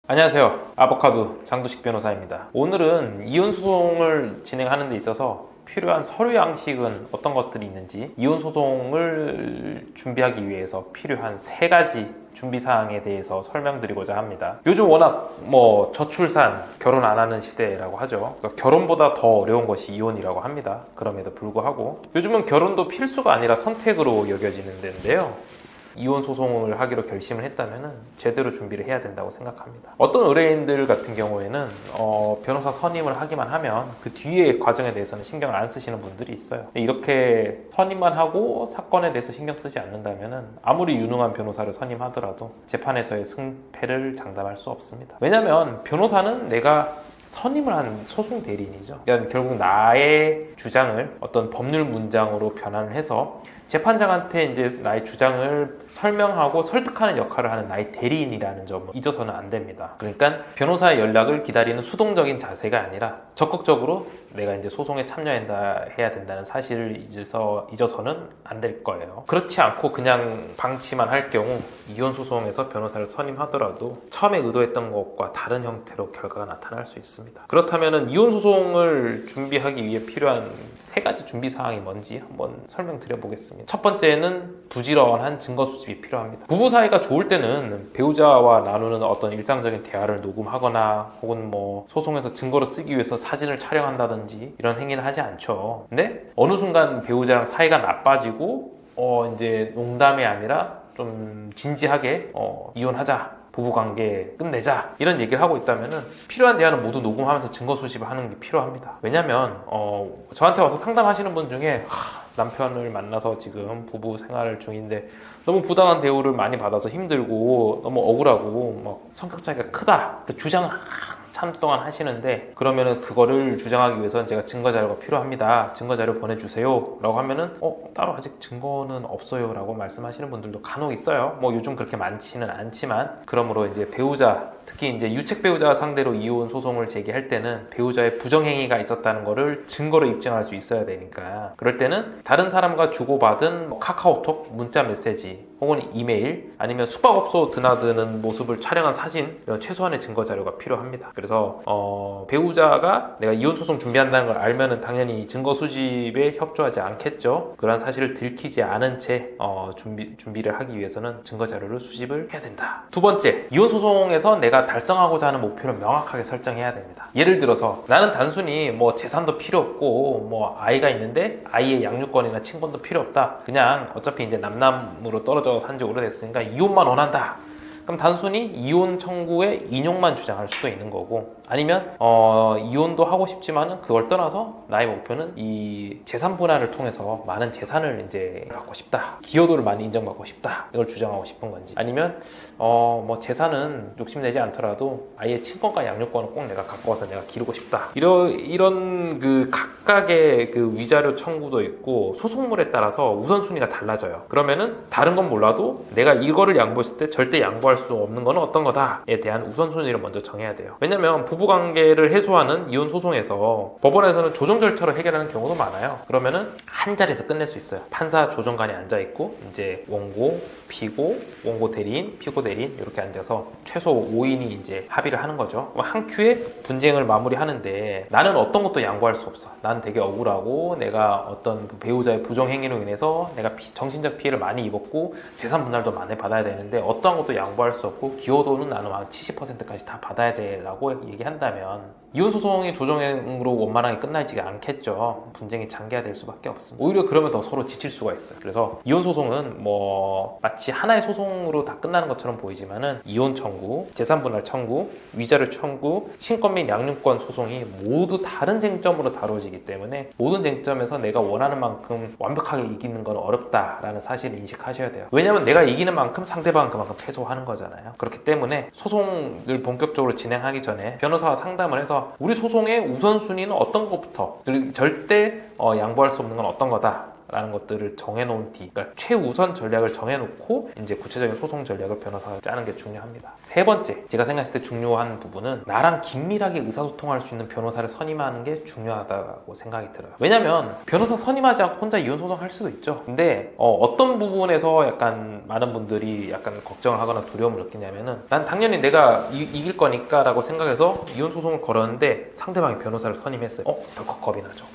안녕하세요. 아보카도 장두식 변호사입니다. 오늘은 이혼 소송을 진행하는 데 있어서 필요한 서류 양식은 어떤 것들이 있는지, 이혼 소송을 준비하기 위해서 필요한 3가지 준비 사항에 대해서 설명드리고자 합니다. 요즘 워낙 저출산, 결혼 안 하는 시대라고 하죠. 그래서 결혼보다 더 어려운 것이 이혼이라고 합니다. 그럼에도 불구하고 요즘은 결혼도 필수가 아니라 선택으로 여겨지는 데인데요. 이혼 소송을 하기로 결심을 했다면 제대로 준비를 해야 된다고 생각합니다. 어떤 의뢰인들 같은 경우에는 변호사 선임을 하기만 하면 그 뒤에 과정에 대해서는 신경을 안 쓰시는 분들이 있어요. 이렇게 선임만 하고 사건에 대해서 신경 쓰지 않는다면 아무리 유능한 변호사를 선임하더라도 재판에서의 승패를 장담할 수 없습니다. 왜냐하면 변호사는 내가 선임을 한 소송 대리인이죠. 그러니까 결국 나의 주장을 어떤 법률 문장으로 변환을 해서 재판장한테 이제 나의 주장을 설명하고 설득하는 역할을 하는 나의 대리인이라는 점을 잊어서는 안 됩니다. 그러니까 변호사의 연락을 기다리는 수동적인 자세가 아니라 적극적으로 내가 이제 소송에 참여해야 된다는 사실을 잊어서는 안 될 거예요. 그렇지 않고 그냥 방치만 할 경우 이혼 소송에서 변호사를 선임하더라도 처음에 의도했던 것과 다른 형태로 결과가 나타날 수 있습니다. 그렇다면 이혼 소송을 준비하기 위해 필요한 3가지 준비 사항이 뭔지 한번 설명드려 보겠습니다. 첫 번째는 부지런한 증거 수집이 필요합니다. 부부 사이가 좋을 때는 배우자와 나누는 어떤 일상적인 대화를 녹음하거나 혹은 소송에서 증거로 쓰기 위해서 사진을 촬영한다든지 이런 행위를 하지 않죠. 근데 어느 순간 배우자랑 사이가 나빠지고 이제 농담이 아니라 좀 진지하게 이혼하자, 부부관계 끝내자 이런 얘기를 하고 있다면 필요한 대화는 모두 녹음하면서 증거 수집을 하는 게 필요합니다. 왜냐면 저한테 와서 상담하시는 분 중에 남편을 만나서 지금 부부 생활 중인데 너무 부당한 대우를 많이 받아서 힘들고 너무 억울하고 성격 차이가 크다 주장을 한참 동안 하시는데, 그러면은 그거를 주장하기 위해서는 제가 증거 자료가 필요합니다, 증거 자료 보내주세요 라고 하면은 따로 아직 증거는 없어요 라고 말씀하시는 분들도 간혹 있어요. 요즘 그렇게 많지는 않지만, 그러므로 이제 배우자, 특히 이제 유책 배우자 상대로 이혼 소송을 제기할 때는 배우자의 부정행위가 있었다는 거를 증거로 입증할 수 있어야 되니까, 그럴 때는 다른 사람과 주고받은 카카오톡, 문자 메시지 혹은 이메일, 아니면 숙박업소 드나드는 모습을 촬영한 사진, 이런 최소한의 증거 자료가 필요합니다. 그래서 배우자가 내가 이혼 소송 준비한다는 걸 알면은 당연히 증거 수집에 협조하지 않겠죠. 그런 사실을 들키지 않은 채 준비를 하기 위해서는 증거 자료를 수집을 해야 된다. 두 번째, 이혼 소송에서 내가 달성하고자 하는 목표를 명확하게 설정해야 됩니다. 예를 들어서 나는 단순히 재산도 필요 없고 아이가 있는데 아이의 양육권이나 친권도 필요 없다, 그냥 어차피 이제 남남으로 떨어져 산 지 오래됐으니까 이혼만 원한다, 그럼 단순히 이혼 청구의 인용만 주장할 수도 있는 거고, 아니면 이혼도 하고 싶지만은 그걸 떠나서 나의 목표는 이 재산 분할을 통해서 많은 재산을 이제 갖고 싶다, 기여도를 많이 인정받고 싶다, 이걸 주장하고 싶은 건지, 아니면 재산은 욕심내지 않더라도 아이의 친권과 양육권은 꼭 내가 갖고 와서 내가 기르고 싶다, 이런 그 각각의 그 위자료 청구도 있고 소송물에 따라서 우선순위가 달라져요. 그러면은 다른 건 몰라도 내가 이거를 양보했을 때 절대 양보할 수 없는 거는 어떤 거다에 대한 우선순위를 먼저 정해야 돼요. 왜냐면 부부관계를 해소하는 이혼 소송에서 법원에서는 조정 절차로 해결하는 경우도 많아요. 그러면은 한 자리에서 끝낼 수 있어요. 판사 조정관이 앉아있고 이제 원고, 피고, 원고 대리인, 피고 대리인 이렇게 앉아서 최소 5인이 이제 합의를 하는 거죠. 한 큐에 분쟁을 마무리하는데 나는 어떤 것도 양보할 수 없어. 난 되게 억울하고 내가 어떤 그 배우자의 부정행위로 인해서 내가 정신적 피해를 많이 입었고 재산 분할도 많이 받아야 되는데 어떠한 것도 양보할 수 없고 기여도는 나는 한 70%까지 다 받아야 돼 라고 얘기한다면 이혼 소송이 조정으로 원만하게 끝나지 않겠죠. 분쟁이 장기화될 수밖에 없습니다. 오히려 그러면 더 서로 지칠 수가 있어요. 그래서 이혼 소송은 마치 하나의 소송으로 다 끝나는 것처럼 보이지만은 이혼 청구, 재산 분할 청구, 위자료 청구, 친권 및 양육권 소송이 모두 다른 쟁점으로 다뤄지기 때문에 모든 쟁점에서 내가 원하는 만큼 완벽하게 이기는 건 어렵다라는 사실을 인식하셔야 돼요. 왜냐하면 내가 이기는 만큼 상대방은 그만큼 패소하는 거잖아요. 그렇기 때문에 소송을 본격적으로 진행하기 전에 변호사와 상담을 해서 우리 소송의 우선순위는 어떤 것부터, 그리고 절대 양보할 수 없는 건 어떤 거다, 라는 것들을 정해놓은 뒤, 그러니까 최우선 전략을 정해놓고 이제 구체적인 소송 전략을 변호사가 짜는 게 중요합니다. 세 번째, 제가 생각했을 때 중요한 부분은 나랑 긴밀하게 의사소통할 수 있는 변호사를 선임하는 게 중요하다고 생각이 들어요. 왜냐면 변호사 선임하지 않고 혼자 이혼 소송할 수도 있죠. 근데 어떤 부분에서 약간 많은 분들이 약간 걱정을 하거나 두려움을 느끼냐면은 난 당연히 내가 이길 거니까 라고 생각해서 이혼 소송을 걸었는데 상대방이 변호사를 선임했어요. 덜컥 겁이 나죠.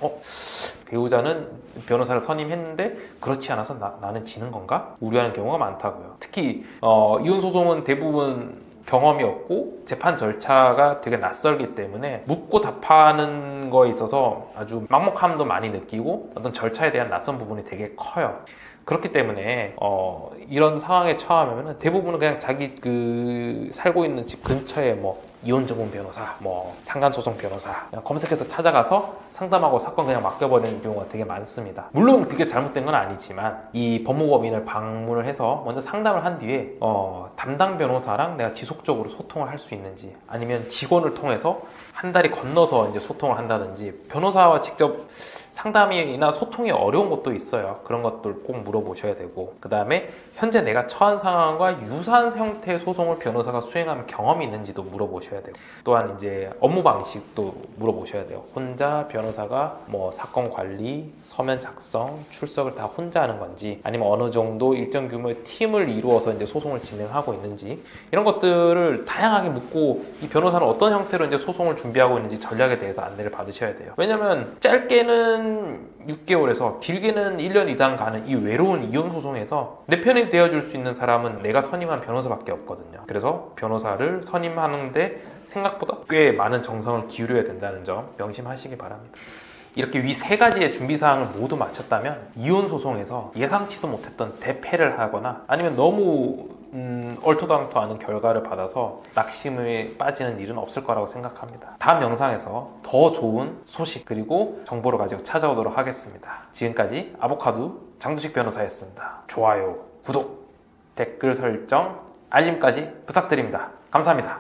배우자는 변호사를 선임했는데 그렇지 않아서 나는 지는 건가? 우려하는 경우가 많다고요. 특히 이혼 소송은 대부분 경험이 없고 재판 절차가 되게 낯설기 때문에 묻고 답하는 거에 있어서 아주 막막함도 많이 느끼고 어떤 절차에 대한 낯선 부분이 되게 커요. 그렇기 때문에 이런 상황에 처하면 대부분은 그냥 자기 살고 있는 집 근처에 이혼 전문 변호사, 상간소송 변호사 그냥 검색해서 찾아가서 상담하고 사건 그냥 맡겨버리는 경우가 되게 많습니다. 물론 그게 잘못된 건 아니지만 이 법무법인을 방문을 해서 먼저 상담을 한 뒤에 담당 변호사랑 내가 지속적으로 소통을 할 수 있는지 아니면 직원을 통해서 한 달이 건너서 이제 소통을 한다든지 변호사와 직접 상담이나 소통이 어려운 것도 있어요. 그런 것들 꼭 물어보셔야 되고 그 다음에 현재 내가 처한 상황과 유사한 형태의 소송을 변호사가 수행한 경험이 있는지도 물어보셔야 되고 또한 이제 업무 방식도 물어보셔야 돼요. 혼자 변호사가 사건 관리, 서면 작성, 출석을 다 혼자 하는 건지 아니면 어느 정도 일정 규모의 팀을 이루어서 이제 소송을 진행하고 있는지 이런 것들을 다양하게 묻고 이 변호사는 어떤 형태로 이제 소송을 준비하고 있는지 전략에 대해서 안내를 받으셔야 돼요. 왜냐면 짧게는 6개월에서 길게는 1년 이상 가는 이 외로운 이혼 소송에서 내 편이 되어줄 수 있는 사람은 내가 선임한 변호사밖에 없거든요. 그래서 변호사를 선임하는데 생각보다 꽤 많은 정성을 기울여야 된다는 점 명심하시기 바랍니다. 이렇게 위 세 가지의 준비사항을 모두 마쳤다면 이혼 소송에서 예상치도 못했던 대패를 하거나 아니면 너무 얼토당토 않은 결과를 받아서 낙심에 빠지는 일은 없을 거라고 생각합니다. 다음 영상에서 더 좋은 소식 그리고 정보를 가지고 찾아오도록 하겠습니다. 지금까지 아보카도 장두식 변호사였습니다. 좋아요, 구독, 댓글 설정, 알림까지 부탁드립니다. 감사합니다.